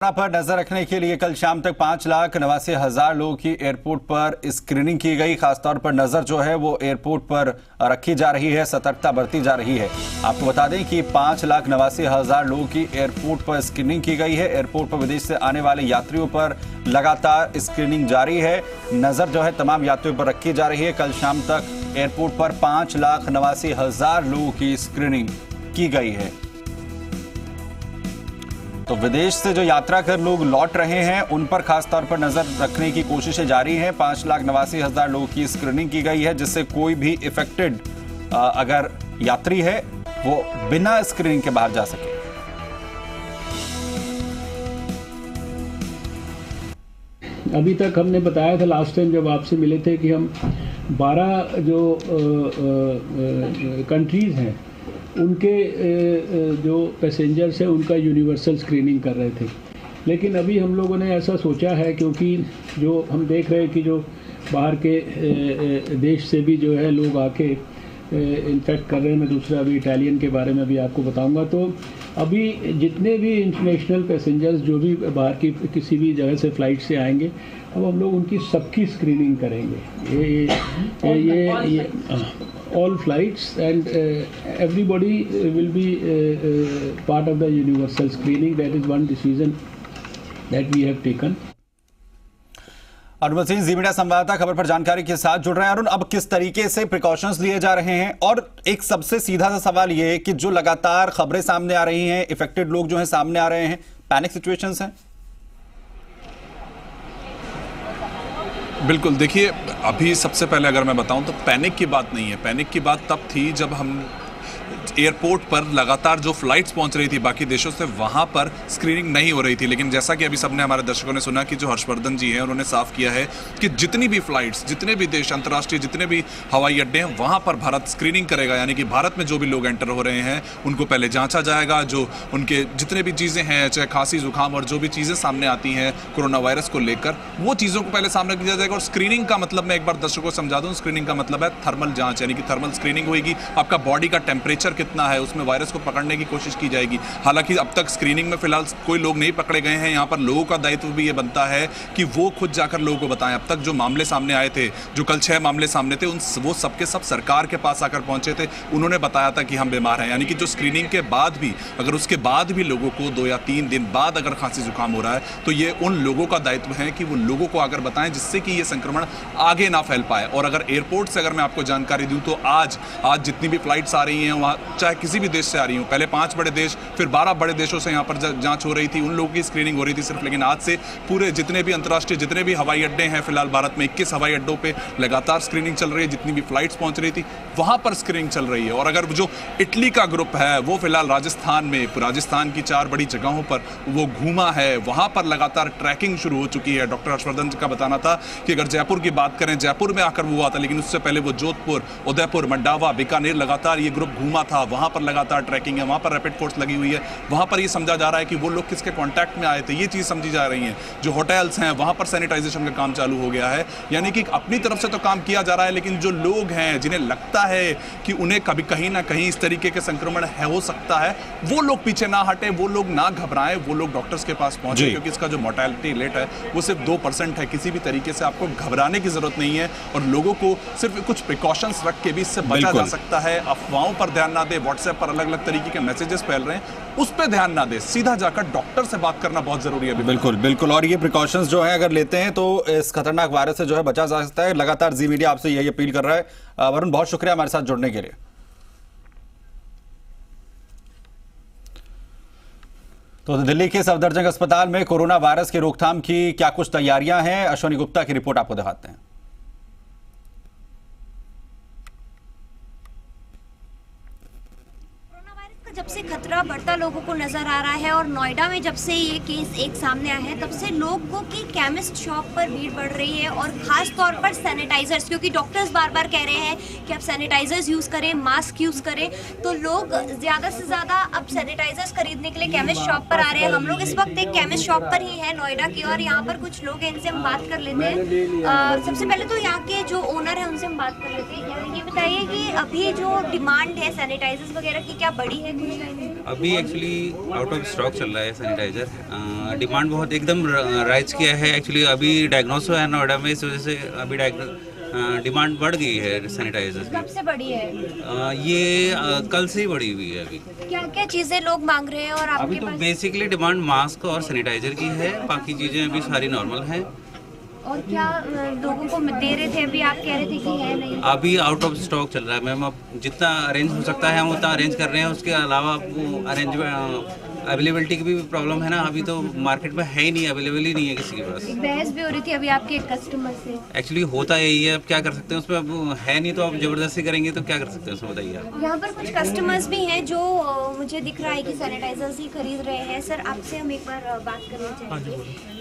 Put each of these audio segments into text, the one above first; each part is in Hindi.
पर नजर रखने के लिए कल शाम तक 5,89,000 लोगों की एयरपोर्ट पर स्क्रीनिंग की गई। खासतौर पर नजर जो है वो एयरपोर्ट पर रखी जा रही है, सतर्कता बरती जा रही है। आपको बता दें कि 5,89,000 लोगों की एयरपोर्ट पर स्क्रीनिंग की गई है। एयरपोर्ट पर विदेश से आने वाले यात्रियों पर लगातार स्क्रीनिंग जारी है। नजर जो है तमाम यात्रियों पर रखी जा रही है। कल शाम तक एयरपोर्ट पर 5,89,000 लोगों की स्क्रीनिंग की गई है। तो विदेश से जो यात्रा कर लोग लौट रहे हैं उन पर खास तौर पर नजर रखने की कोशिशें जारी हैं। 5,89,000 लोगों की स्क्रीनिंग की गई है, जिससे कोई भी इफेक्टेड अगर यात्री है वो बिना स्क्रीनिंग के बाहर जा सके। अभी तक हमने बताया था लास्ट टाइम जब आपसे मिले थे कि हम 12 जो कंट्रीज हैं उनके जो पैसेंजर्स हैं उनका यूनिवर्सल स्क्रीनिंग कर रहे थे। लेकिन अभी हम लोगों ने ऐसा सोचा है, क्योंकि जो हम देख रहे हैं कि जो बाहर के देश से भी जो है लोग आके इन्फेक्ट कर रहे हैं। मैं दूसरा अभी इटालियन के बारे में भी आपको बताऊंगा। तो अभी जितने भी इंटरनेशनल पैसेंजर्स जो भी बाहर की किसी भी जगह से फ़्लाइट से आएंगे, अब हम लोग उनकी सबकी स्क्रीनिंग करेंगे। ये all flights and everybody will be part of the universal screening. That is one decision that we have taken. Arun Singh, Zee media संवाददाता खबर पर जानकारी के साथ जुड़ रहे हैं। अरुण, अब किस तरीके से प्रिकॉशंस लिए जा रहे हैं? और एक सबसे सीधा सा सवाल ये है कि जो लगातार खबरें सामने आ रही हैं, इफेक्टेड लोग जो हैं सामने आ रहे हैं, पैनिक सिचुएशंस हैं? बिल्कुल, देखिए अभी सबसे पहले अगर मैं बताऊं तो पैनिक की बात नहीं है। पैनिक की बात तब थी जब हम एयरपोर्ट पर लगातार जो फ्लाइट्स पहुंच रही थी बाकी देशों से, वहां पर स्क्रीनिंग नहीं हो रही थी। लेकिन जैसा कि अभी सबने हमारे दर्शकों ने सुना कि जो हर्षवर्धन जी हैं उन्होंने साफ किया है कि जितनी भी फ्लाइट्स, जितने भी देश, अंतर्राष्ट्रीय जितने भी हवाई अड्डे हैं, वहां पर भारत स्क्रीनिंग करेगा। यानी कि भारत में जो भी लोग एंटर हो रहे हैं उनको पहले जांचा जाएगा। जो उनके जितने भी चीज़ें हैं, चाहे खांसी जुकाम और जो भी चीज़ें सामने आती हैं कोरोना वायरस को लेकर, वो चीज़ों को पहले सामने किया जाएगा। और स्क्रीनिंग का मतलब मैं एक बार दर्शकों को समझा दूँ, स्क्रीनिंग का मतलब है थर्मल जाँच, यानी कि थर्मल स्क्रीनिंग होगी। आपका बॉडी का टेम्परेचर कितना है, उसमें वायरस को पकड़ने की कोशिश की जाएगी। हालांकि अब तक स्क्रीनिंग में फिलहाल कोई लोग नहीं पकड़े गए हैं। यहाँ पर लोगों का दायित्व भी ये बनता है कि वो खुद जाकर लोगों को बताएं। अब तक जो मामले सामने आए थे, जो कल 6 मामले सामने थे, वो सबके सब सरकार के पास आकर पहुंचे थे। उन्होंने बताया था कि हम बीमार हैं। यानी कि जो स्क्रीनिंग के बाद भी, अगर उसके बाद भी लोगों को 2 या 3 दिन बाद अगर खांसी जुकाम हो रहा है, तो ये उन लोगों का दायित्व है कि वो लोगों को आकर बताएं, जिससे कि ये संक्रमण आगे ना फैल पाए। और अगर एयरपोर्ट से अगर मैं आपको जानकारी दूं तो आज जितनी भी फ्लाइट्स आ रही हैं, वहाँ चाहे किसी भी देश से आ रही हूँ, पहले 5 बड़े देश, फिर 12 बड़े देशों से यहाँ पर जांच हो रही थी, उन लोगों की स्क्रीनिंग हो रही थी सिर्फ। लेकिन आज से पूरे जितने भी अंतर्राष्ट्रीय जितने भी हवाई अड्डे हैं, फिलहाल भारत में 21 हवाई अड्डों पे लगातार स्क्रीनिंग चल रही है। जितनी भी फ्लाइट्स पहुंच रही थी वहां पर स्क्रीनिंग चल रही है। और अगर जो इटली का ग्रुप है वो फिलहाल राजस्थान की 4 बड़ी जगहों पर वो घूमा है, वहां पर लगातार ट्रैकिंग शुरू हो चुकी है। डॉक्टर हर्षवर्धन का बताना था कि अगर जयपुर की बात करें, जयपुर में आकर वो हुआ था, लेकिन उससे पहले वो जोधपुर, उदयपुर, मंडावा, बीकानेर लगातार ये ग्रुप घूमा था। वहां पर लगातार ट्रैकिंग है, वहां पर रैपिड फोर्स लगी हुई है। वहां पर ये समझा जा रहा है कि वो लोग किसके कांटेक्ट में आए थे, ये चीज समझी जा रही है। जो होटल्स हैं वहां पर सैनिटाइजेशन का काम चालू हो गया है। यानी कि अपनी तरफ से तो काम किया जा रहा है, लेकिन जो लोग हैं जिन्हें लगता है कि उन्हें कभी कहीं ना कहीं इस तरीके के संक्रमण हो सकता है, वो लोग पीछे ना हटे, वो लोग ना घबराएं, वो लोग डॉक्टर्स के पास पहुंचे, क्योंकि इसका जो मोर्टेलिटी रेट है वो सिर्फ 2% है। किसी भी तरीके से आपको घबराने की जरूरत नहीं है और लोगों को सिर्फ कुछ प्रिकॉशंस रख के भी इससे बचा जा सकता है। अफवाहों पर ध्यान ना दे, व्हाट्सएप पर अलग अलग तरीके के मैसेजेस फैल रहे हैं, उस पे ध्यान ना दे, सीधा जाकर डॉक्टर से बात करना बहुत जरूरी है। बिल्कुल बिल्कुल। और ये प्रिकॉशंस जो है अगर लेते हैं तो इस खतरनाक वायरस से जो है बचा जा सकता है। लगातार जी मीडिया आपसे यही अपील कर रहा है। वरुण, बहुत शुक्रिया हमारे साथ जुड़ने के लिए। तो दिल्ली के सफदरजंग अस्पताल में कोरोना वायरस की रोकथाम की क्या कुछ तैयारियां हैं, अश्विनी गुप्ता की रिपोर्ट आपको दिखाते हैं। जब से खतरा बढ़ता लोगों को नजर आ रहा है और नोएडा में जब से ये केस एक सामने आया है, तब से लोगों की केमिस्ट शॉप पर भीड़ बढ़ रही है और खास तौर पर सैनिटाइजर्स, क्योंकि डॉक्टर्स बार बार कह रहे हैं कि आप सैनिटाइजर्स यूज़ करें, मास्क यूज़ करें, तो लोग ज़्यादा से ज़्यादा अब सैनिटाइजर्स खरीदने के लिए केमिस्ट शॉप पर आ रहे हैं। हम लोग इस वक्त एक केमिस्ट शॉप पर ही है नोएडा की, और यहाँ पर कुछ लोग हैं, इनसे हम बात कर लेते हैं। सबसे पहले तो यहाँ के जो ओनर है उनसे हम बात कर लेते हैं। ये बताइए कि अभी जो डिमांड है सैनिटाइजर्स वगैरह की क्या बढ़ी है? अभी एक्चुअली आउट ऑफ स्टॉक चल रहा है सैनिटाइज़र। डिमांड बहुत एकदम राइज किया है एक्चुअली। अभी डायग्नोस हुआ है नोएडा में, इस वजह से अभी डिमांड बढ़ गई है सैनिटाइजर की। कब से बढ़ी है? ये कल से ही बढ़ी हुई है। अभी क्या क्या चीज़ें लोग मांग रहे हैं और अभी आपके तो पास? बेसिकली डिमांड मास्क और सैनिटाइजर की है, बाकी चीज़ें अभी सारी नॉर्मल हैं। और क्या लोगों को दे रहे थे? अभी आप कह रहे थे कि है नहीं। अभी आउट ऑफ स्टॉक चल रहा है मैम। अब जितना अरेंज हो सकता है हम उतना अरेंज कर रहे हैं। उसके अलावा अरेंजमेंट अवेलेबिलिटी की भी प्रॉब्लम है ना। अभी तो मार्केट में है ही नहीं, अवेलेबल ही नहीं है किसी के पास। एक बहस भी हो रही थी अभी आपके एक कस्टमर से। एक्चुअली होता यही है, अब क्या कर सकते हैं उसमें। अब है नहीं तो आप जबरदस्ती करेंगे तो क्या कर सकते हैं उसमें, बताइए आप। यहाँ पर कुछ कस्टमर्स भी हैं जो मुझे दिख रहा है कि सैनिटाइजर्स ही खरीद रहे हैं। सर, आपसे हम एक बार बात करना चाहेंगे।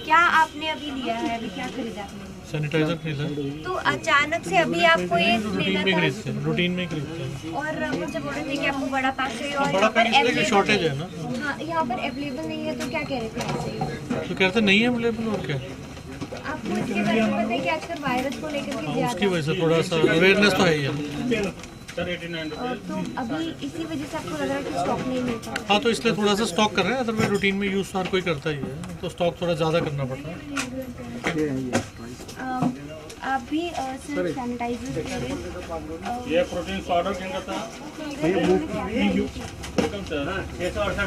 क्या आपने अभी लिया है? अभी क्या खरीदा आपने? सैनिटाइजर खरीदा। तो अचानक से अभी आपको ये रूटीन में खरीदते हैं, रूटीन में खरीदते हैं। और मुझे बोल रहे थे कि आपको बड़ा पैक चाहिए और बड़ा यहाँ पर पैक इसलिए शॉर्टेज है ना। हाँ, यहाँ पर अवेलेबल नहीं है, तो क्या कह रहे थे आपसे? तो कहते नहीं है अवेलेबल, और क्या। आपको इसके बारे में पता है कि आजकल वायरस को लेकर के उसकी ज्यादा वजह से थोड़ा सा अवेयरनेस तो है ही है। तो अभी इसी वजह से आपको लग रहा है कि स्टॉक नहीं मिल पा रहा। हाँ, तो इसलिए थोड़ा सा स्टॉक कर रहे हैं। अदरवाइज रूटीन में यूज़ हर कोई करता ही है, तो स्टॉक थोड़ा ज़्यादा करना पड़ता है। आप भी सर सैनिटाइजर ले रहे हैं? ये प्रोटीन पाउडर कितना था?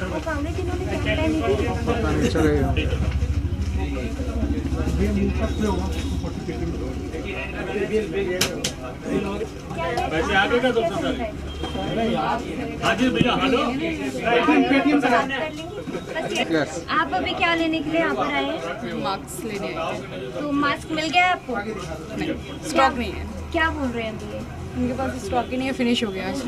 वो कामरे जिन्होंने कैंपेन नहीं की। वैसे आगे का दोस्तों हाँ जी भैया हेलो। आप अभी क्या लेने के लिए यहाँ पर आए हैं? मास्क लेने आए हैं। तो मास्क मिल गया आपको? नहीं, स्टॉक नहीं है। क्या बोल रहे हैं अभी ये? उनके पास स्टॉक ही नहीं है, फिनिश हो गया आज।